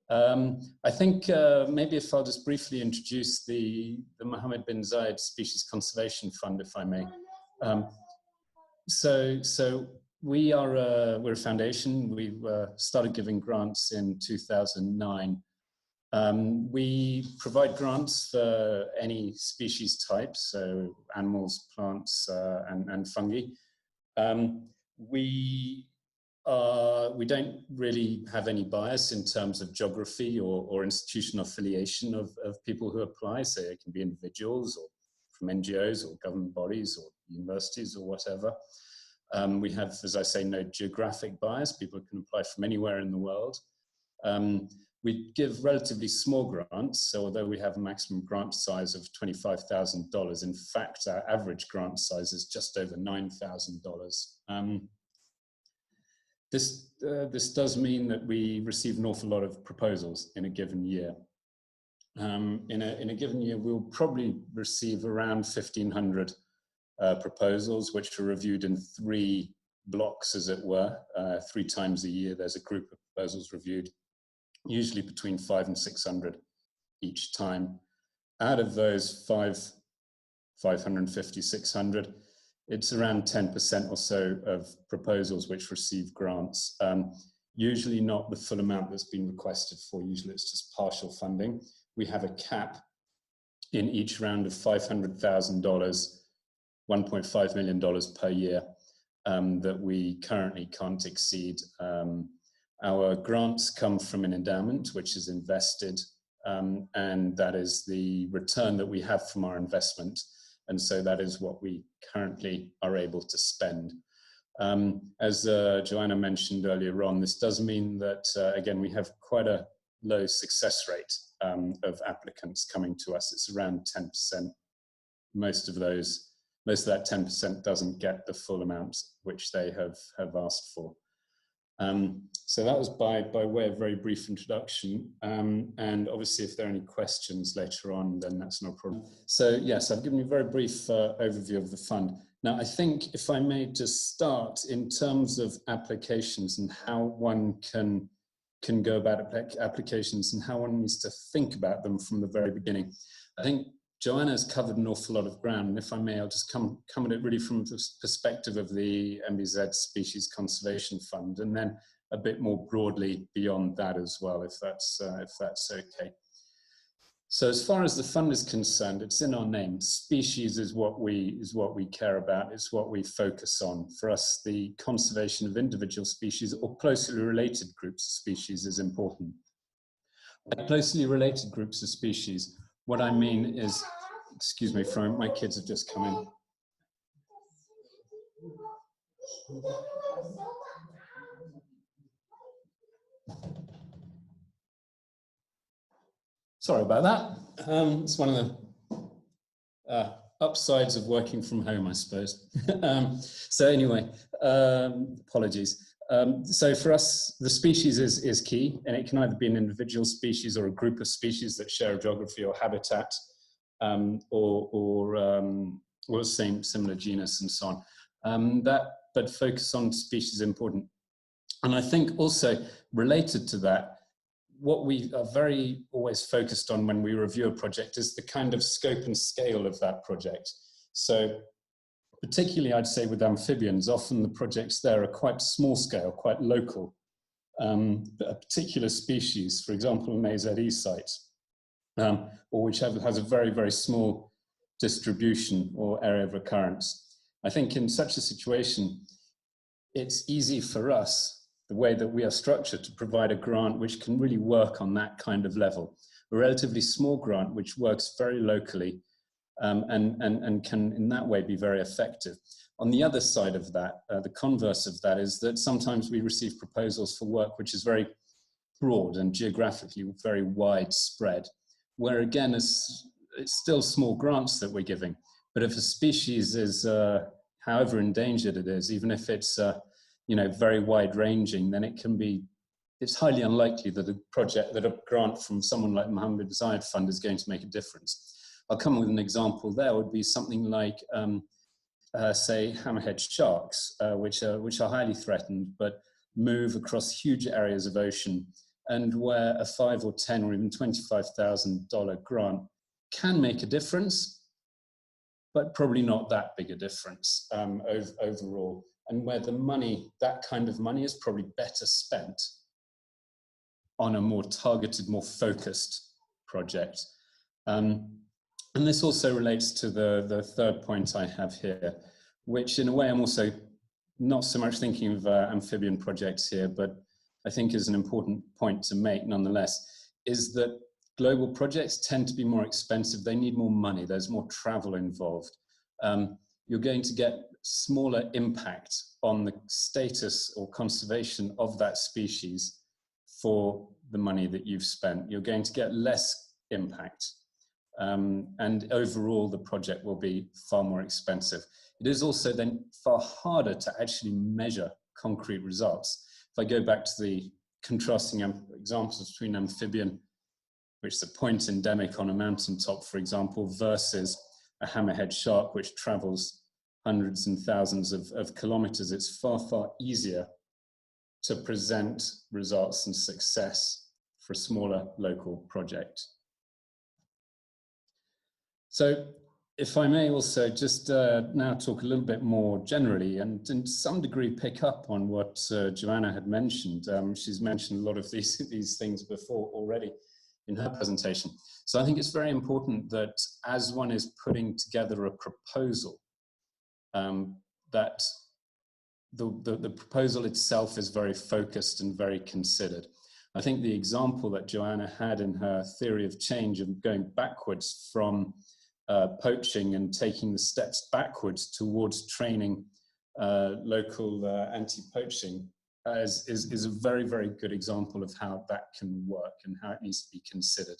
I think maybe if I'll just briefly introduce the Mohamed bin Zayed Species Conservation Fund, if I may. So we're a foundation. We started giving grants in 2009. We provide grants for any species type, so animals, plants, and fungi. We don't really have any bias in terms of geography or institutional affiliation of people who apply. So it can be individuals or from NGOs or government bodies or universities or whatever. We have, as I say, no geographic bias. People can apply from anywhere in the world. We give relatively small grants. So although we have a maximum grant size of $25,000, in fact, our average grant size is just over $9,000. This does mean that we receive an awful lot of proposals in a given year. In a given year, we'll probably receive around 1,500 proposals, which are reviewed in 3 blocks, as it were. 3 times a year, there's a group of proposals reviewed, usually between 500 and 600 each time. Out of those 550, 600, it's around 10% or so of proposals which receive grants. Usually not the full amount that's been requested for, usually it's just partial funding. We have a cap in each round of $500,000, $1.5 million per year that we currently can't exceed. Our grants come from an endowment which is invested, and that is the return that we have from our investment. And so that is what we currently are able to spend. As Joanna mentioned earlier on, this does mean that, again, we have quite a low success rate of applicants coming to us. It's around 10%. Most of that 10% doesn't get the full amount which they have asked for. So that was by way of very brief introduction. And obviously, if there are any questions later on, then that's no problem. So yes, I've given you a very brief overview of the fund. Now, I think if I may just start in terms of applications and how one can go about applications and how one needs to think about them from the very beginning. I think Joanna has covered an awful lot of ground, and if I may, I'll just come at it really from the perspective of the MBZ Species Conservation Fund, and then a bit more broadly beyond that as well, if that's okay. So as far as the fund is concerned, it's in our name. Species is what we care about. It's what we focus on. For us, the conservation of individual species or closely related groups of species is important. By closely related groups of species, what I mean is, excuse me, my kids have just come in. Sorry about that. It's one of the upsides of working from home, I suppose. So anyway, apologies. So for us, the species is key, and it can either be an individual species or a group of species that share a geography or habitat, or same similar genus and so on. But focus on species is important. And I think also related to that, what we are very always focused on when we review a project is the kind of scope and scale of that project. So particularly, I'd say with amphibians, often the projects there are quite small scale, quite local. A particular species, for example, an AZE site, or which has a very, very small distribution or area of occurrence. I think in such a situation, it's easy for us, the way that we are structured, to provide a grant which can really work on that kind of level. A relatively small grant which works very locally and can in that way be very effective. On the other side of that, the converse of that is that sometimes we receive proposals for work which is very broad and geographically very widespread, where again it's still small grants that we're giving. But if a species is, however endangered it is, even if it's very wide-ranging, then it's highly unlikely that a grant from someone like Mohamed bin Zayed Fund is going to make a difference. I'll come with an example there. Would be something like, say, hammerhead sharks, which are highly threatened, but move across huge areas of ocean and where a $5 or $10 or even $25,000 grant can make a difference, but probably not that big a difference overall, and where the money, that kind of money, is probably better spent on a more targeted, more focused project. And this also relates to the third point I have here, which in a way I'm also not so much thinking of amphibian projects here, but I think is an important point to make nonetheless, is that global projects tend to be more expensive. They need more money. There's more travel involved. You're going to get smaller impact on the status or conservation of that species for the money that you've spent. You're going to get less impact. And overall, the project will be far more expensive. It is also then far harder to actually measure concrete results. If I go back to the contrasting examples between amphibian, which is a point endemic on a mountaintop, for example, versus a hammerhead shark, which travels hundreds and thousands of kilometers, it's far, far easier to present results and success for a smaller local project. So if I may also just now talk a little bit more generally and to some degree pick up on what Joanna had mentioned. She's mentioned a lot of these things before already in her presentation. So I think it's very important that as one is putting together a proposal, that the proposal itself is very focused and very considered. I think the example that Joanna had in her theory of change of going backwards from poaching and taking the steps backwards towards training local anti-poaching is a very, very good example of how that can work and how it needs to be considered.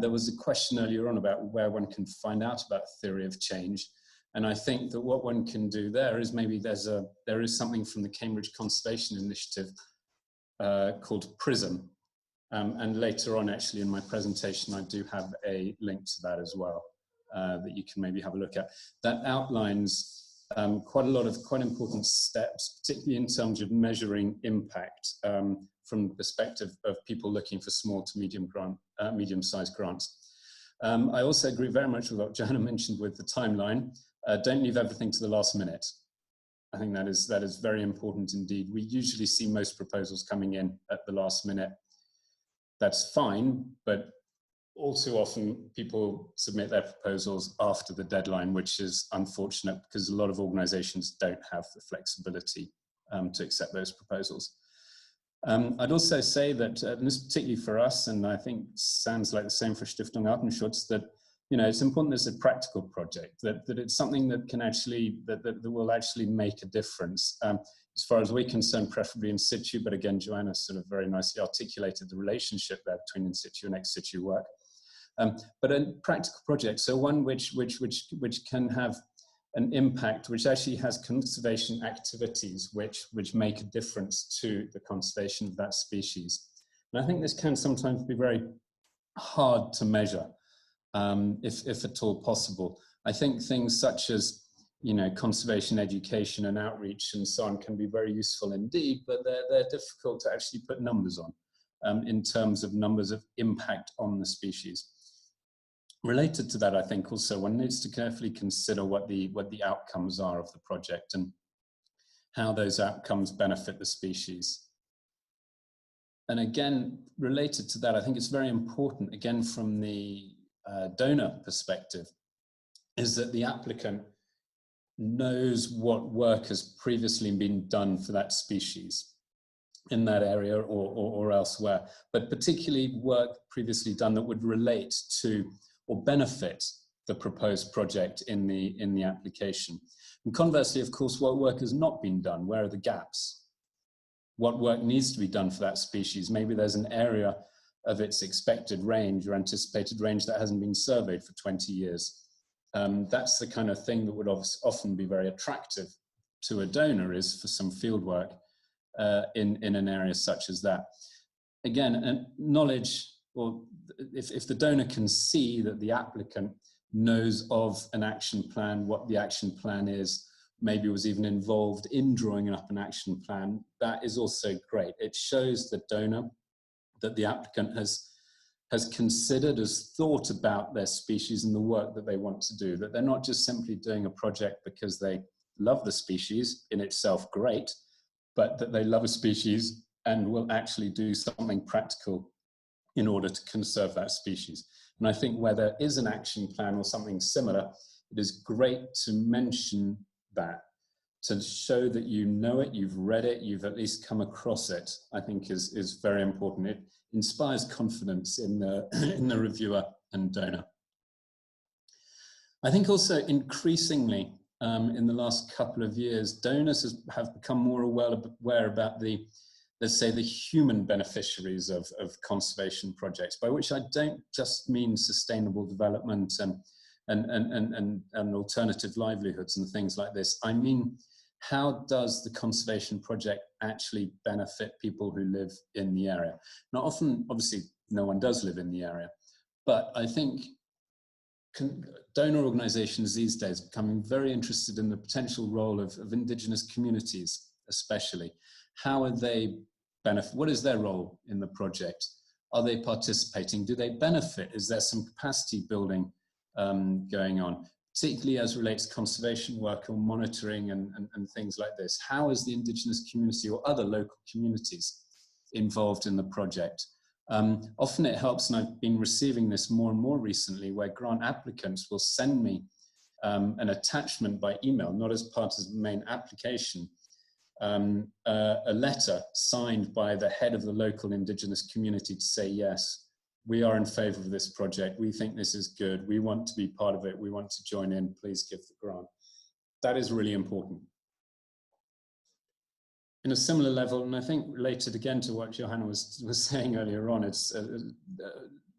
There was a question earlier on about where one can find out about theory of change. And I think that what one can do there is maybe there is something from the Cambridge Conservation Initiative called PRISM. And later on, actually, in my presentation, I do have a link to that as well, that you can maybe have a look at. That outlines quite a lot of quite important steps, particularly in terms of measuring impact from the perspective of people looking for small to medium-sized grants. I also agree very much with what Joanna mentioned with the timeline. Don't leave everything to the last minute. I think that is very important indeed. We usually see most proposals coming in at the last minute. That's fine, but all too often people submit their proposals after the deadline, which is unfortunate because a lot of organizations don't have the flexibility to accept those proposals. I'd also say that, and this is particularly for us, and I think sounds like the same for Stiftung Artenschutz, that it's important as a practical project, that it's something that can actually, that will actually make a difference. As far as we're concerned, preferably in situ, but again, Joanna sort of very nicely articulated the relationship there between in situ and ex situ work. But a practical project, so one which can have an impact, which actually has conservation activities which make a difference to the conservation of that species. And I think this can sometimes be very hard to measure, if at all possible. I think things such as conservation education and outreach and so on can be very useful indeed, but they're difficult to actually put numbers on in terms of numbers of impact on the species. Related to that, I think also one needs to carefully consider what the outcomes are of the project and how those outcomes benefit the species. And again, related to that, I think it's very important, again, from the donor perspective, is that the applicant knows what work has previously been done for that species in that area or elsewhere, but particularly work previously done that would relate to or benefit the proposed project in the application. And conversely, of course, what work has not been done? Where are the gaps? What work needs to be done for that species? Maybe there's an area of its expected range or anticipated range that hasn't been surveyed for 20 years. That's the kind of thing that would often be very attractive to a donor, is for some field work in an area such as that. Again, knowledge, or if the donor can see that the applicant knows of an action plan, what the action plan is, maybe was even involved in drawing up an action plan, that is also great. It shows the donor that the applicant has considered, has thought about their species and the work that they want to do, that they're not just simply doing a project because they love the species, in itself great, but that they love a species and will actually do something practical in order to conserve that species. And I think where there is an action plan or something similar, it is great to mention that, to show that you know it, you've read it, you've at least come across it, I think is very important. It inspires confidence in the, in the reviewer and donor. I think also increasingly in the last couple of years, donors have become more aware about the, let's say, the human beneficiaries of conservation projects, by which I don't just mean sustainable development and alternative livelihoods and things like this. I mean, how does the conservation project actually benefit people who live in the area? Now, often, obviously, no one does live in the area, but I think donor organizations these days are becoming very interested in the potential role of indigenous communities, especially. How are they what is their role in the project? Are they participating? Do they benefit? Is there some capacity building going on, particularly as relates to conservation work or monitoring and things like this? How is the indigenous community or other local communities involved in the project? Often it helps, and I've been receiving this more and more recently, where grant applicants will send me an attachment by email, not as part of the main application, a letter signed by the head of the local indigenous community to say, yes, we are in favor of this project, we think this is good, we want to be part of it, we want to join in, please give the grant. That is really important. In a similar level, and I think related again to what Johanna was saying earlier on, it's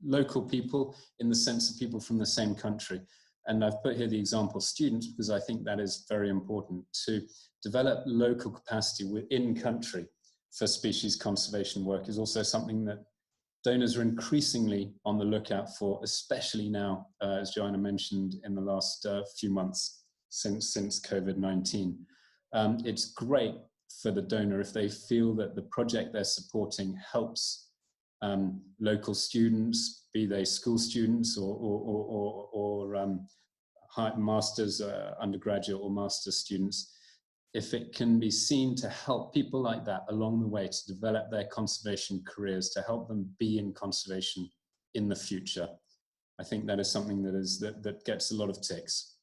local people in the sense of people from the same country. And I've put here the example of students because I think that is very important, to develop local capacity within country for species conservation work is also something that donors are increasingly on the lookout for, especially now, as Johanna mentioned, in the last few months since COVID-19. It's great for the donor if they feel that the project they're supporting helps local students, be they school students or masters, undergraduate or master's students, if it can be seen to help people like that along the way to develop their conservation careers, to help them be in conservation in the future. I think that is something that gets a lot of ticks.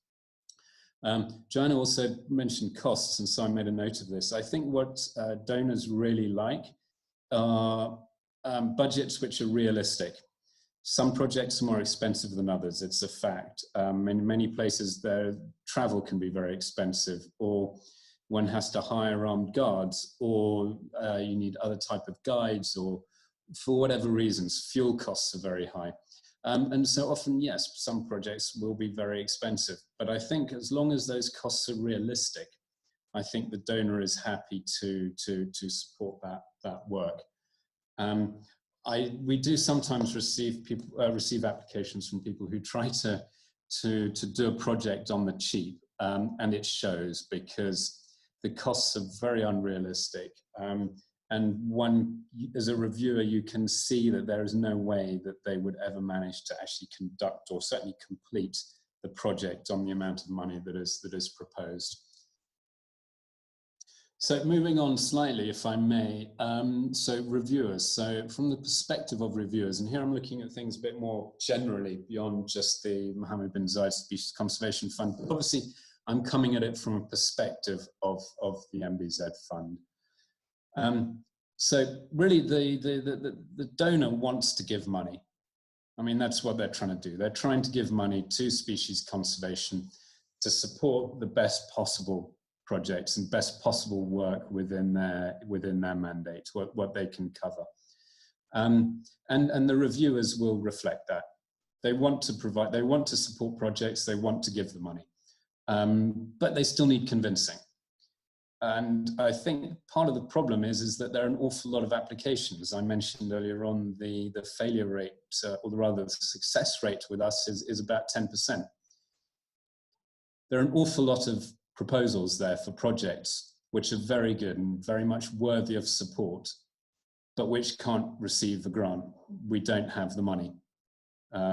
Joanna also mentioned costs, and so I made a note of this. I think what donors really like are budgets which are realistic. Some projects are more expensive than others, it's a fact. In many places, their travel can be very expensive, or one has to hire armed guards, or you need other type of guides, or for whatever reasons, fuel costs are very high. And so often, yes, some projects will be very expensive, but I think as long as those costs are realistic, I think the donor is happy to support that work. We do sometimes receive applications from people who try to do a project on the cheap, and it shows because the costs are very unrealistic. And one, as a reviewer, you can see that there is no way that they would ever manage to actually conduct or certainly complete the project on the amount of money that is proposed. So moving on slightly, if I may, so reviewers. So from the perspective of reviewers, and here I'm looking at things a bit more generally beyond just the Mohamed bin Zayed Species Conservation Fund. Obviously, I'm coming at it from a perspective of the MBZ Fund. So really the donor wants to give money. I mean, that's what they're trying to do. They're trying to give money to species conservation to support the best possible projects and best possible work within their mandate, what they can cover. And the reviewers will reflect that. They want to provide, they want to support projects, they want to give the money, but they still need convincing. And I think part of the problem is that there are an awful lot of applications. I mentioned earlier on the failure rate, or rather the success rate with us is about 10%. There are an awful lot of proposals there for projects which are very good and very much worthy of support. but which can't receive the grant. We don't have the money.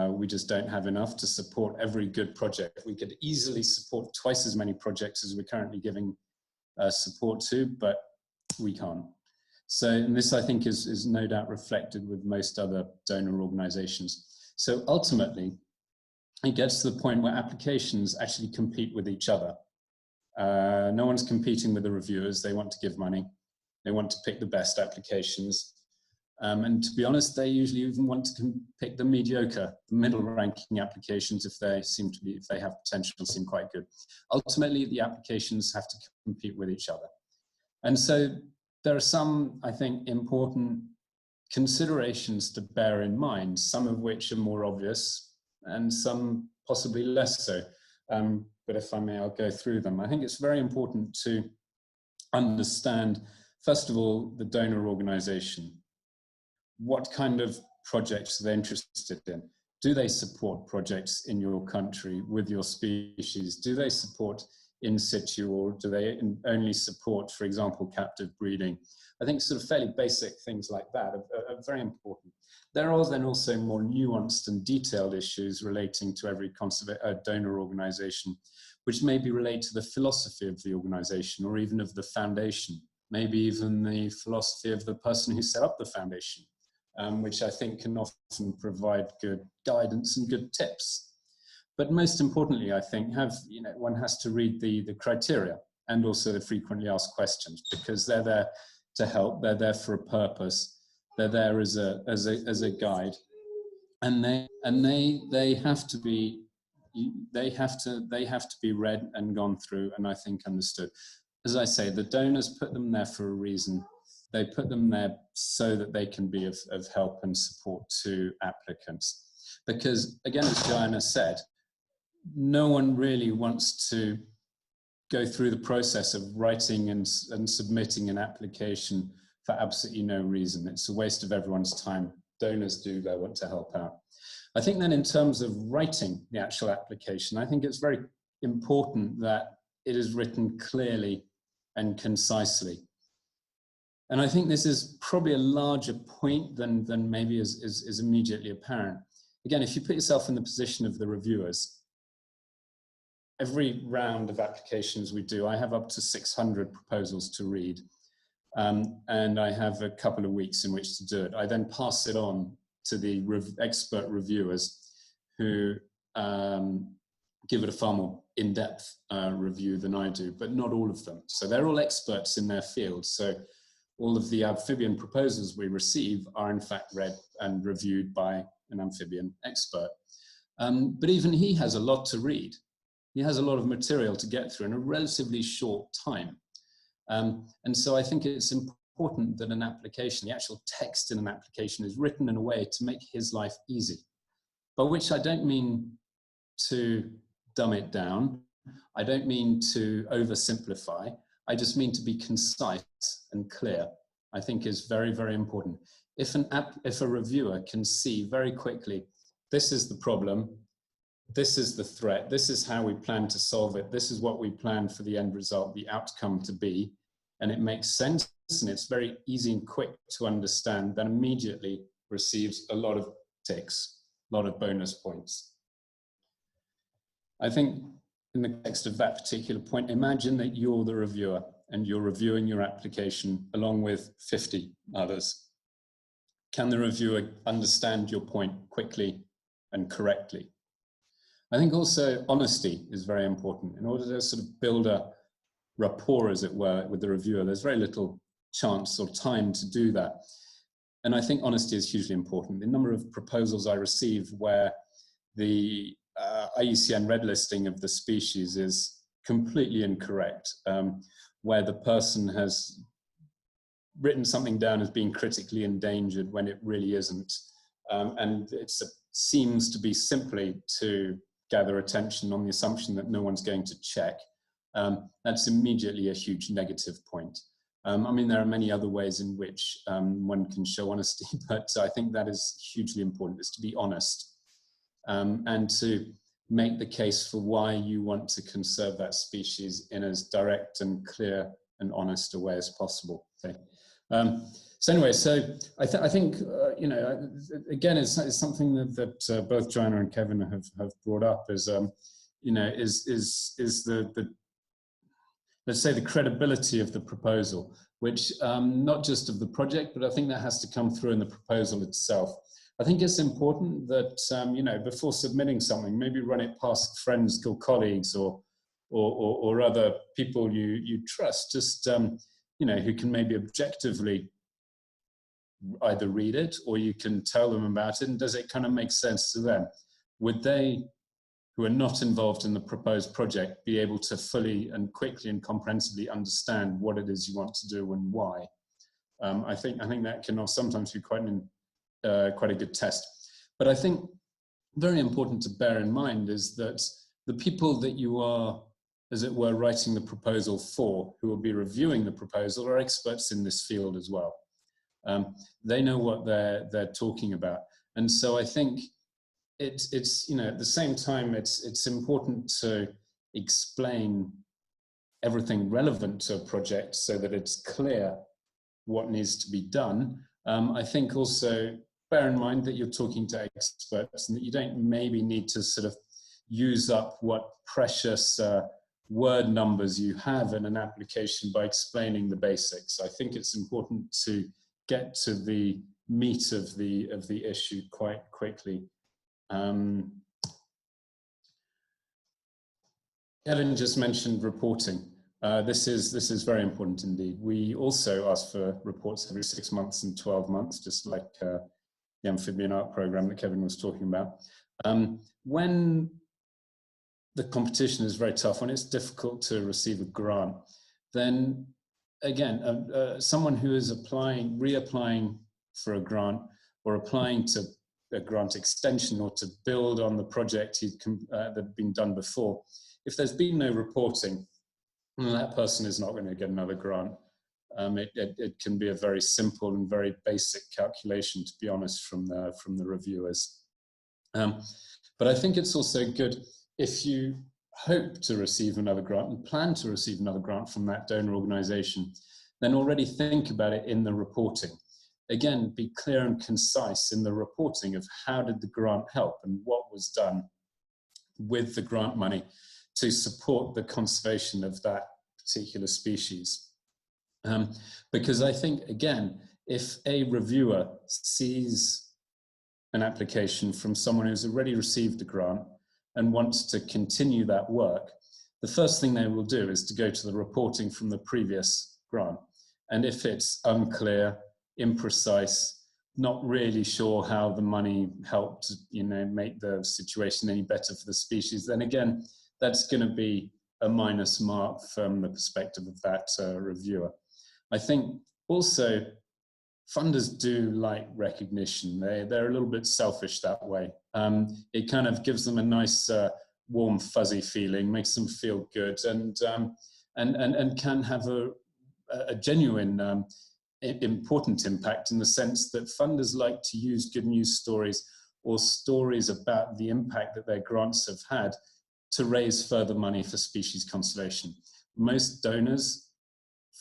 We just don't have enough to support every good project. We could easily support twice as many projects as we're currently giving support to, but we can't. So, and this I think is no doubt reflected with most other donor organizations. So ultimately, it gets to the point where applications actually compete with each other. No one's competing with the reviewers. They want to give money. They want to pick the best applications. And to be honest, they usually even want to pick the mediocre, the middle ranking applications if they have potential, seem quite good. Ultimately, the applications have to compete with each other. And so there are some, I think, important considerations to bear in mind, some of which are more obvious and some possibly less so. But if I may, I'll go through them. I think it's very important to understand, first of all, the donor organization. What kind of projects are they interested in? Do they support projects in your country with your species? Do they support in situ, or do they only support, for example, captive breeding? I think sort of fairly basic things like that are very important. There are then also more nuanced and detailed issues relating to every donor organization, which maybe relate to the philosophy of the organization or even of the foundation, maybe even the philosophy of the person who set up the foundation, which I think can often provide good guidance and good tips. But most importantly, I think one has to read the criteria and also the frequently asked questions, because they're there to help. They're there for a purpose. They're there as a guide, and they have to be read and gone through, and I think understood. As I say, the donors put them there for a reason. They put them there so that they can be of help and support to applicants. Because again, as Joanna said, no one really wants to go through the process of writing and submitting an application for absolutely no reason. It's a waste of everyone's time. Donors do they want to help out. I think then in terms of writing the actual application, I think it's very important that it is written clearly and concisely. And I think this is probably a larger point than maybe is immediately apparent. Again, if you put yourself in the position of the reviewers, every round of applications we do, I have up to 600 proposals to read. And I have a couple of weeks in which to do it. I then pass it on to the expert reviewers who give it a far more in-depth review than I do, but not all of them. So they're all experts in their field. So all of the amphibian proposals we receive are in fact read and reviewed by an amphibian expert. But even he has a lot to read. He has a lot of material to get through in a relatively short time. And so I think it's important that an application, the actual text in an application, is written in a way to make his life easy. By which I don't mean to dumb it down. I don't mean to oversimplify. I just mean to be concise and clear, I think is very, very important. If a reviewer can see very quickly, this is the problem, this is the threat, this is how we plan to solve it, this is what we plan for the end result, the outcome to be, and it makes sense and it's very easy and quick to understand, then immediately receives a lot of ticks, a lot of bonus points. I think in the context of that particular point, imagine that you're the reviewer and you're reviewing your application along with 50 others. Can the reviewer understand your point quickly and correctly? I think also honesty is very important. In order to sort of build a rapport, as it were, with the reviewer, there's very little chance or time to do that. And I think honesty is hugely important. The number of proposals I receive where the IUCN red listing of the species is completely incorrect, where the person has written something down as being critically endangered when it really isn't. And it seems to be simply to gather attention on the assumption that no one's going to check. That's immediately a huge negative point. I mean, there are many other ways in which one can show honesty, but I think that is hugely important, is to be honest and to make the case for why you want to conserve that species in as direct and clear and honest a way as possible. Okay. So anyway, so I think you know, again, it's something that both Joanna and Kevin have brought up, is you know, is the let's say the credibility of the proposal, which not just of the project, but I think that has to come through in the proposal itself. I think it's important that you know, before submitting something, maybe run it past friends or colleagues or other people you trust, just you know, who can maybe objectively either read it, or you can tell them about it, and does it kind of make sense to them? Would they, who are not involved in the proposed project, be able to fully and quickly and comprehensively understand what it is you want to do and why? I think that can sometimes be quite a good test. But I think very important to bear in mind is that the people that you are, as it were, writing the proposal for, who will be reviewing the proposal, are experts in this field as well. They know what they're talking about, and so I think it's you know, at the same time, it's important to explain everything relevant to a project so that it's clear what needs to be done. I think also bear in mind that you're talking to experts, and that you don't maybe need to sort of use up what precious word numbers you have in an application by explaining the basics. I think it's important to get to the meat of the issue quite quickly. Ellen just mentioned reporting. This is very important indeed. We also ask for reports every 6 months and 12 months, just like the Amphibian Art Programme that Kevin was talking about. When the competition is very tough, when it's difficult to receive a grant, then again, someone who is reapplying for a grant, or applying to a grant extension, or to build on the project that had been done before, if there's been no reporting, well, that person is not going to get another grant. It can be a very simple and very basic calculation, to be honest, from the reviewers. But I think it's also good, if you hope to receive another grant and plan to receive another grant from that donor organization, then already think about it in the reporting. Again, be clear and concise in the reporting of how did the grant help and what was done with the grant money to support the conservation of that particular species. Because I think, again, if a reviewer sees an application from someone who's already received a grant and wants to continue that work, the first thing they will do is to go to the reporting from the previous grant. And if it's unclear, imprecise, not really sure how the money helped, you know, make the situation any better for the species, then again, that's going to be a minus mark from the perspective of that reviewer. I think also funders do like recognition. They're a little bit selfish that way. It kind of gives them a nice warm fuzzy feeling, makes them feel good, and can have a genuine important impact, in the sense that funders like to use good news stories or stories about the impact that their grants have had to raise further money for species conservation. Most donors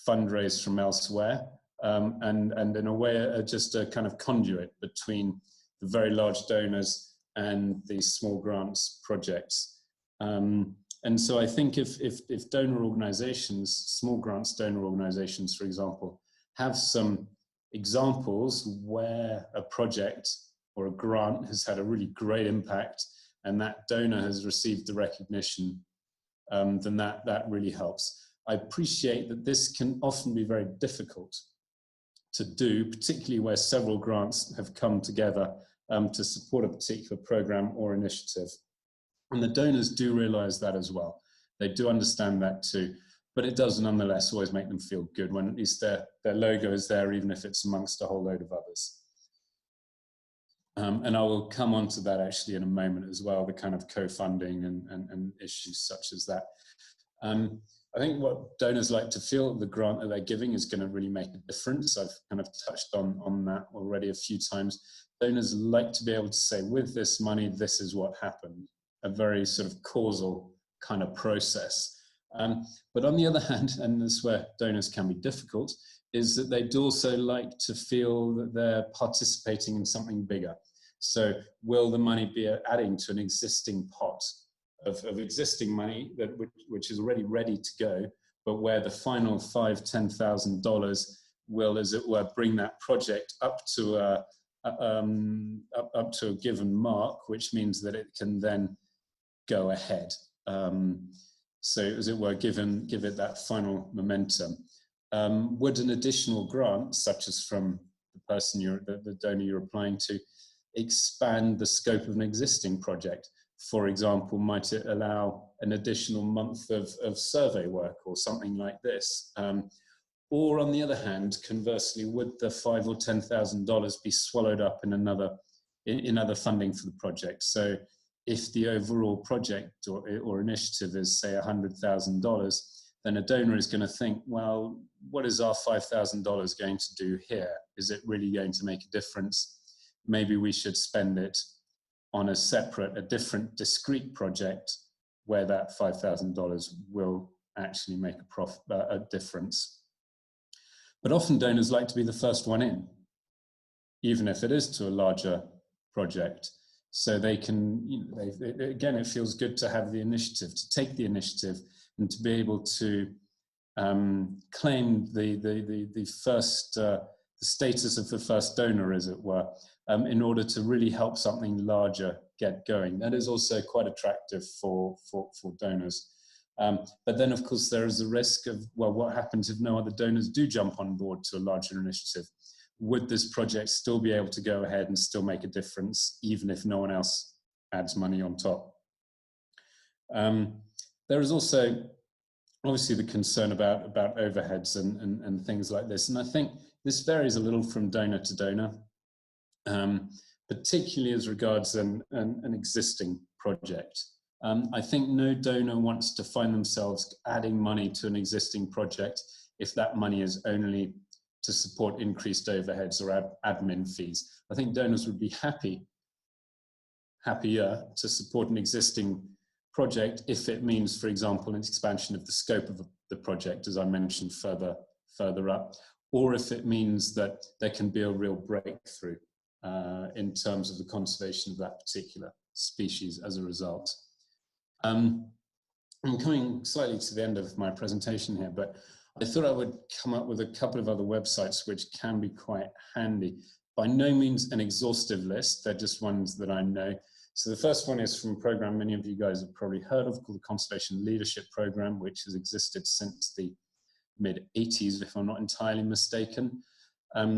fundraise from elsewhere, and in a way are just a kind of conduit between the very large donors and these small grants projects. And so I think if donor organizations, small grants donor organizations, for example, have some examples where a project or a grant has had a really great impact and that donor has received the recognition, then that really helps. I appreciate that this can often be very difficult to do, particularly where several grants have come together to support a particular program or initiative. And the donors do realize that as well. They do understand that too, but it does nonetheless always make them feel good when at least their logo is there, even if it's amongst a whole load of others. And I will come on to that actually in a moment as well, the kind of co-funding and issues such as that. I think what donors like to feel, the grant that they're giving is going to really make a difference. I've kind of touched on that already a few times. Donors like to be able to say, with this money, this is what happened. A very sort of causal kind of process. But on the other hand, and this is where donors can be difficult, is that they'd also like to feel that they're participating in something bigger. So will the money be adding to an existing pot of existing money which is already ready to go, but where the final $5,000-$10,000 will, as it were, bring that project up to a given mark, which means that it can then go ahead. So, as it were, give it that final momentum. Would an additional grant, such as from the person the donor you're applying to, expand the scope of an existing project? For example, might it allow an additional month of survey work or something like this? Or on the other hand, conversely, would the $5,000 or $10,000 be swallowed up in other funding for the project? So if the overall project or initiative is, say, $100,000, then a donor is going to think, well, what is our $5,000 going to do here? Is it really going to make a difference? Maybe we should spend it on a different discrete project where that $5,000 will actually make a difference. But often donors like to be the first one in, even if it is to a larger project. So they can, again, it feels good to have the initiative, to take the initiative and to be able to claim the status of the first donor, as it were, in order to really help something larger get going. That is also quite attractive for donors. But then, of course, there is a risk of, well, what happens if no other donors do jump on board to a larger initiative? Would this project still be able to go ahead and still make a difference, even if no one else adds money on top? There is also, obviously, the concern about overheads and things like this. And I think this varies a little from donor to donor, particularly as regards an existing project. I think no donor wants to find themselves adding money to an existing project if that money is only to support increased overheads or admin fees. I think donors would be happier to support an existing project if it means, for example, an expansion of the scope of the project, as I mentioned further up, or if it means that there can be a real breakthrough in terms of the conservation of that particular species as a result. I'm coming slightly to the end of my presentation here, but I thought I would come up with a couple of other websites which can be quite handy. By no means an exhaustive list, they're just ones that I know. So the first one is from a program many of you guys have probably heard of called the Conservation Leadership Program, which has existed since the mid-80s, if I'm not entirely mistaken.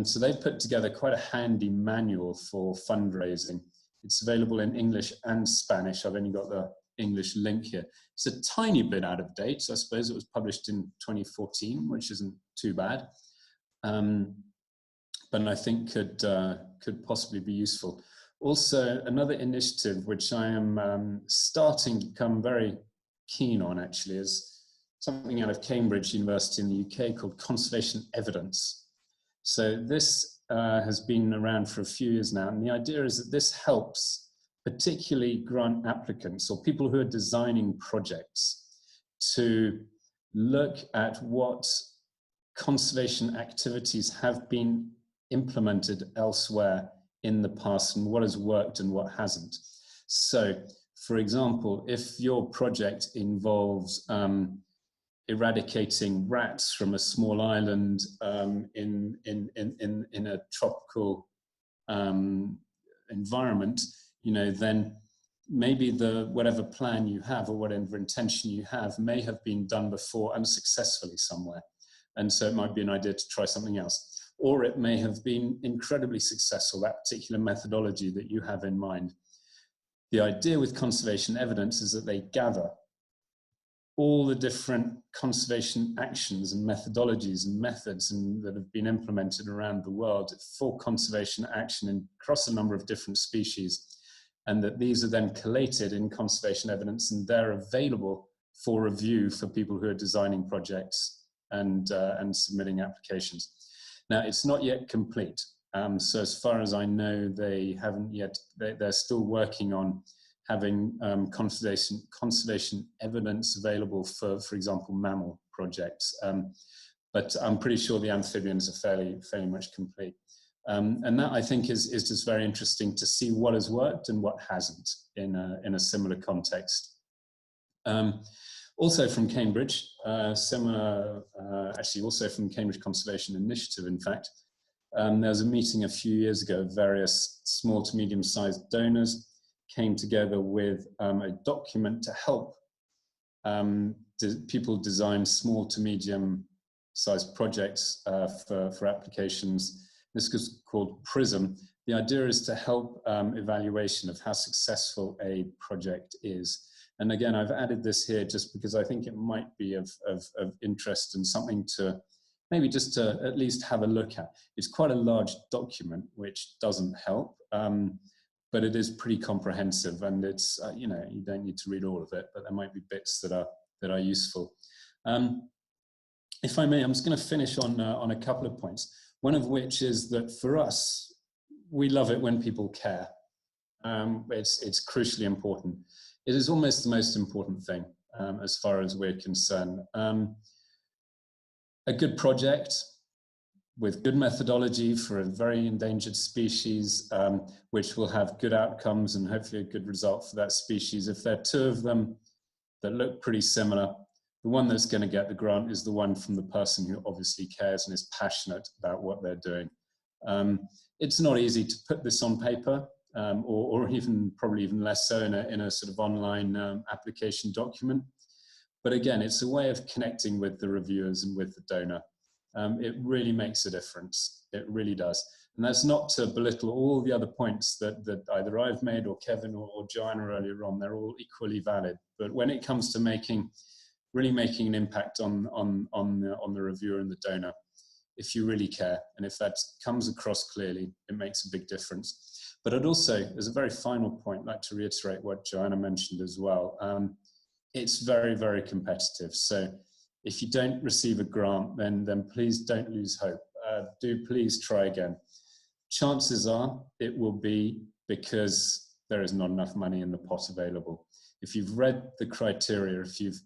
So they've put together quite a handy manual for fundraising. It's available in English and Spanish. I've only got the English link here. It's a tiny bit out of date. So I suppose it was published in 2014, which isn't too bad. But I think could possibly be useful. Also, another initiative which I am starting to become very keen on, actually, is something out of Cambridge University in the UK called Conservation Evidence. So this has been around for a few years now, and the idea is that this helps particularly grant applicants or people who are designing projects to look at what conservation activities have been implemented elsewhere in the past and what has worked and what hasn't. So, for example, if your project involves eradicating rats from a small island in a tropical environment, then maybe whatever plan you have or whatever intention you have may have been done before unsuccessfully somewhere. And so it might be an idea to try something else. Or it may have been incredibly successful, that particular methodology that you have in mind. The idea with conservation evidence is that they gather all the different conservation actions and methodologies and methods that have been implemented around the world for conservation action across a number of different species, and that these are then collated in conservation evidence and they're available for review for people who are designing projects and submitting applications. Now, it's not yet complete. So as far as I know, they haven't yet, they're still working on having conservation evidence available for example, mammal projects. but I'm pretty sure the amphibians are fairly much complete. And that, I think, is just very interesting to see what has worked and what hasn't in a similar context. Also from Cambridge, actually also from Cambridge Conservation Initiative, in fact, there was a meeting a few years ago. Various small to medium-sized donors came together with a document to help people design small to medium-sized projects for applications. This was called PRISM. The idea is to help evaluation of how successful a project is. And again, I've added this here just because I think it might be of interest and something to maybe just to at least have a look at. It's quite a large document, which doesn't help, but it is pretty comprehensive, and it's, you know, you don't need to read all of it, but there might be bits that are useful. If I may, I'm just going to finish on a couple of points. One of which is that for us, we love it when people care. It's crucially important. It is almost the most important thing as far as we're concerned. A good project with good methodology for a very endangered species, which will have good outcomes and hopefully a good result for that species. If there are two of them that look pretty similar, the one that's going to get the grant is the one from the person who obviously cares and is passionate about what they're doing. It's not easy to put this on paper, or even probably even less so in a sort of online application document. But again, it's a way of connecting with the reviewers and with the donor. It really makes a difference. It really does. And that's not to belittle all the other points that either I've made or Kevin or Joanna earlier on. They're all equally valid. But when it comes to really making an impact on the reviewer and the donor, if you really care, and if that comes across clearly, it makes a big difference. But I'd also, as a very final point, like to reiterate what Joanna mentioned as well. It's very, very competitive. So if you don't receive a grant, then please don't lose hope. Do please try again. Chances are it will be because there is not enough money in the pot available. If you've read the criteria, if you've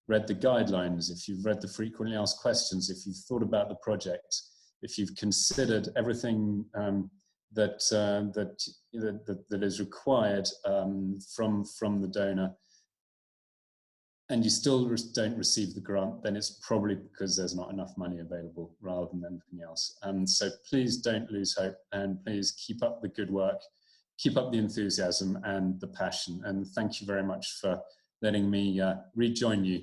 read the guidelines, if you've read the frequently asked questions, if you've thought about the project, if you've considered everything that is required from the donor, and you still don't receive the grant, then it's probably because there's not enough money available rather than anything else. So please don't lose hope, and please keep up the good work, keep up the enthusiasm and the passion. And thank you very much for letting me rejoin you